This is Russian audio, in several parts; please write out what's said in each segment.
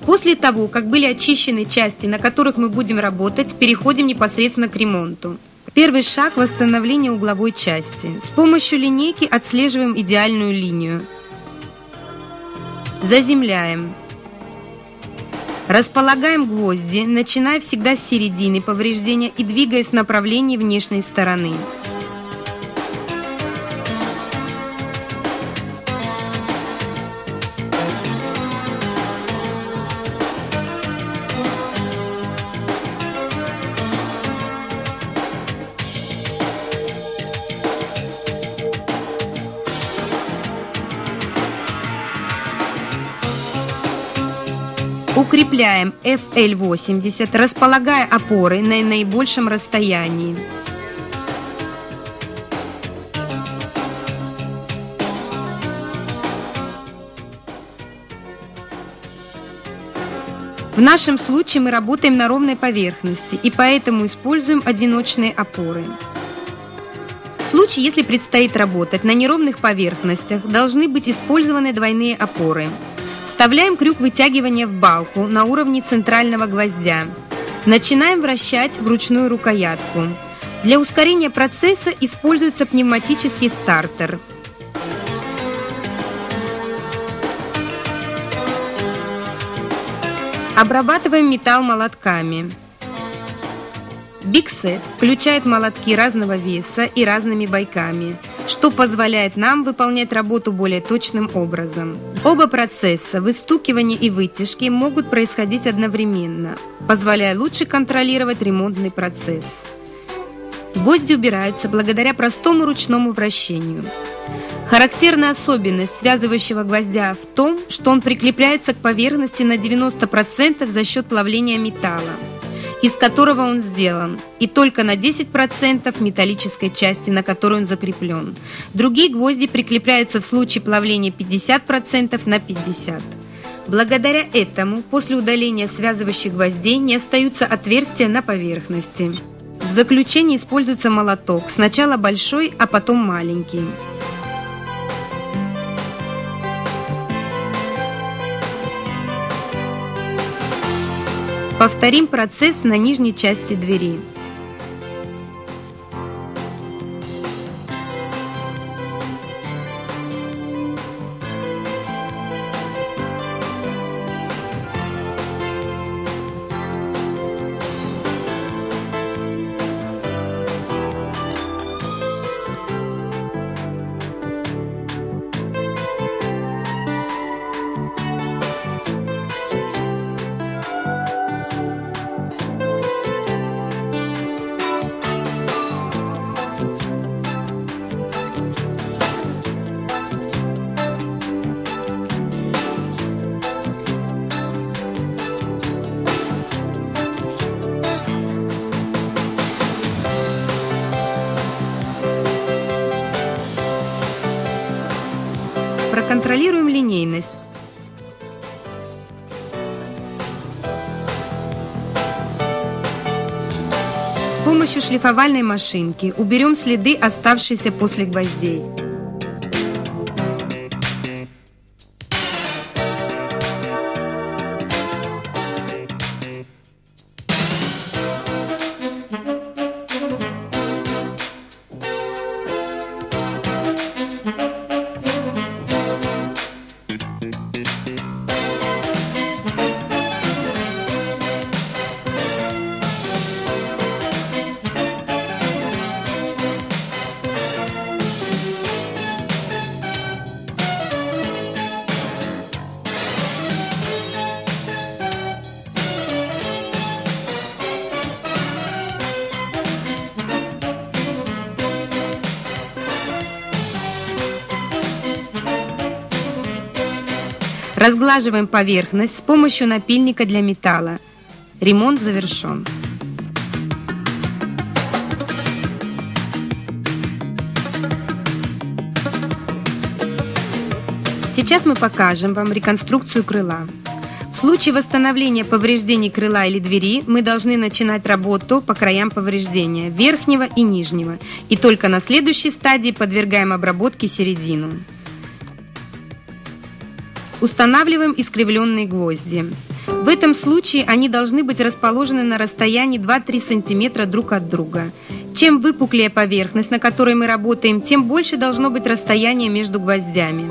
После того, как были очищены части, на которых мы будем работать, переходим непосредственно к ремонту. Первый шаг – восстановление угловой части. С помощью линейки отслеживаем идеальную линию. Заземляем. Располагаем гвозди, начиная всегда с середины повреждения и двигаясь в направлении внешней стороны. Укрепляем FL80, располагая опоры на наибольшем расстоянии. В нашем случае мы работаем на ровной поверхности и поэтому используем одиночные опоры. В случае, если предстоит работать на неровных поверхностях, должны быть использованы двойные опоры. Вставляем крюк вытягивания в балку на уровне центрального гвоздя. Начинаем вращать вручную рукоятку. Для ускорения процесса используется пневматический стартер. Обрабатываем металл молотками. Биксет включает молотки разного веса и разными бойками, что позволяет нам выполнять работу более точным образом. Оба процесса, выстукивание и вытяжки, могут происходить одновременно, позволяя лучше контролировать ремонтный процесс. Гвозди убираются благодаря простому ручному вращению. Характерная особенность связывающего гвоздя в том, что он прикрепляется к поверхности на 90% за счет плавления металла, из которого он сделан, и только на 10% металлической части, на которой он закреплен. Другие гвозди прикрепляются в случае плавления 50% на 50%. Благодаря этому, после удаления связывающих гвоздей не остаются отверстия на поверхности. В заключение используется молоток, сначала большой, а потом маленький. Повторим процесс на нижней части двери. Проконтролируем линейность. С помощью шлифовальной машинки уберем следы, оставшиеся после гвоздей. Разглаживаем поверхность с помощью напильника для металла. Ремонт завершен. Сейчас мы покажем вам реконструкцию крыла. В случае восстановления повреждений крыла или двери мы должны начинать работу по краям повреждения верхнего и нижнего, и только на следующей стадии подвергаем обработке середину. Устанавливаем искривленные гвозди. В этом случае они должны быть расположены на расстоянии 2-3 см друг от друга. Чем выпуклее поверхность, на которой мы работаем, тем больше должно быть расстояние между гвоздями.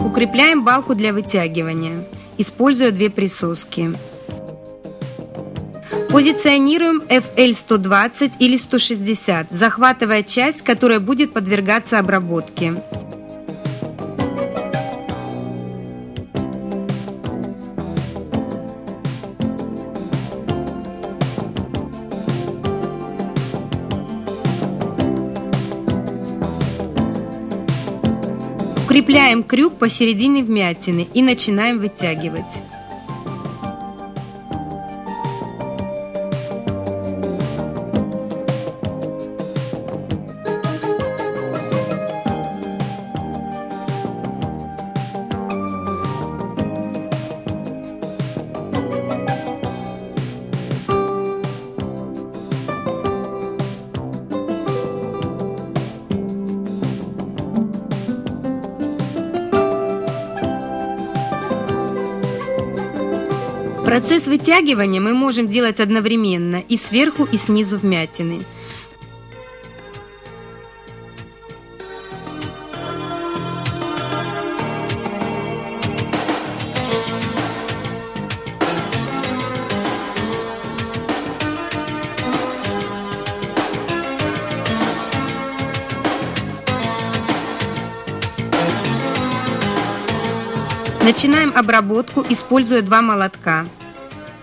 Укрепляем балку для вытягивания, используя 2 присоски. Позиционируем FL120 или 160, захватывая часть, которая будет подвергаться обработке. Укрепляем крюк посередине вмятины и начинаем вытягивать. Процесс вытягивания мы можем делать одновременно и сверху, и снизу вмятины. Начинаем обработку, используя 2 молотка.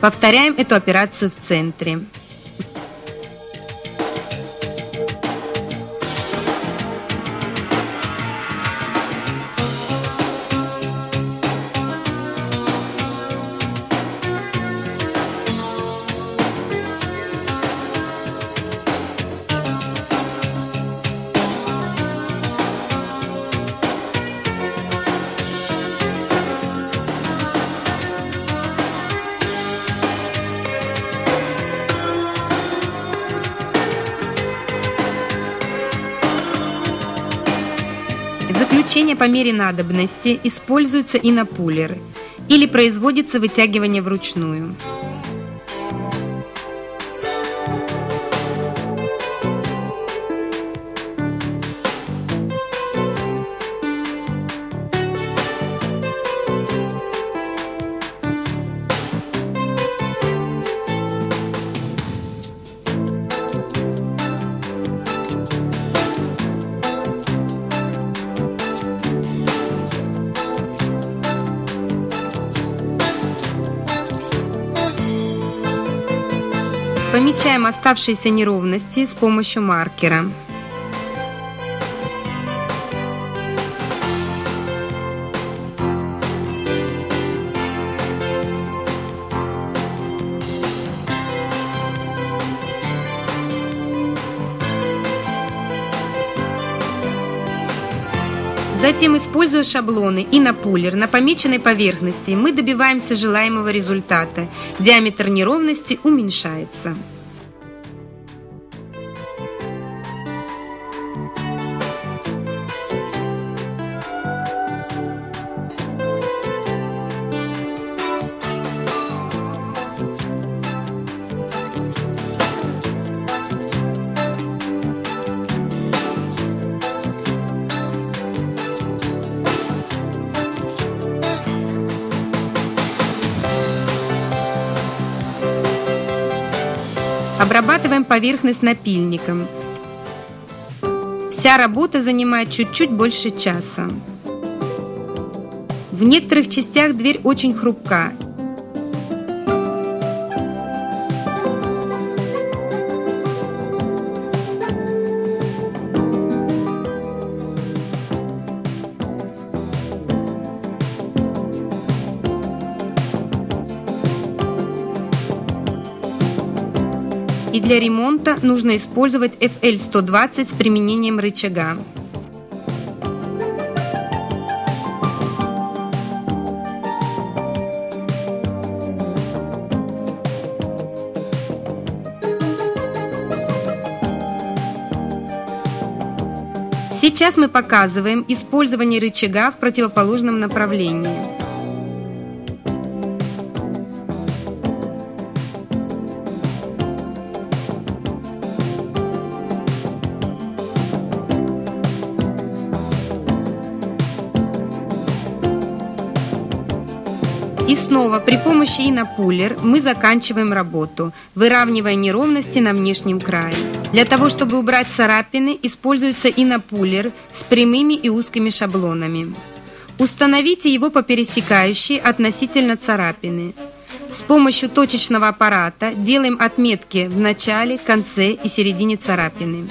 Повторяем эту операцию в центре. Заключение по мере надобности используется иннопуллер или производится вытягивание вручную. Помечаем оставшиеся неровности с помощью маркера. Затем, используя шаблоны и иннопуллер на помеченной поверхности, мы добиваемся желаемого результата. Диаметр неровности уменьшается. Обрабатываем поверхность напильником. Вся работа занимает чуть-чуть больше часа. В некоторых частях дверь очень хрупка. для ремонта нужно использовать FL120 с применением рычага. Сейчас мы показываем использование рычага в противоположном направлении. И снова при помощи инопуллер мы заканчиваем работу, выравнивая неровности на внешнем крае. Для того, чтобы убрать царапины, используется инопуллер с прямыми и узкими шаблонами. Установите его по пересекающей относительно царапины. С помощью точечного аппарата делаем отметки в начале, конце и середине царапины.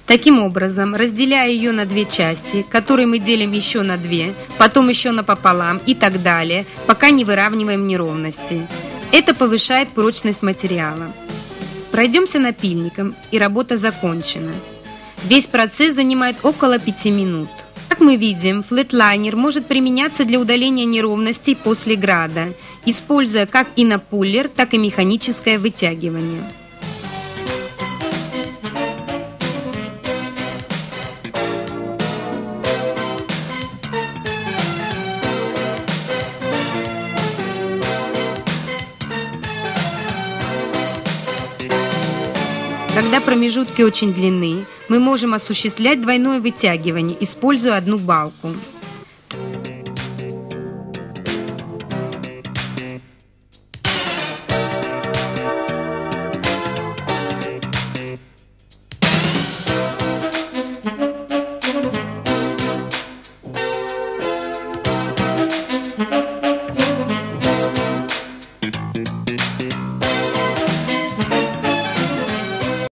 Таким образом, разделяя ее на две части, которые мы делим еще на две, потом еще напополам и так далее, пока не выравниваем неровности. Это повышает прочность материала. Пройдемся напильником, и работа закончена. Весь процесс занимает около 5 минут. Как мы видим, флетлайнер может применяться для удаления неровностей после града, используя как инопуллер, так и механическое вытягивание. Когда промежутки очень длинны, мы можем осуществлять двойное вытягивание, используя одну балку.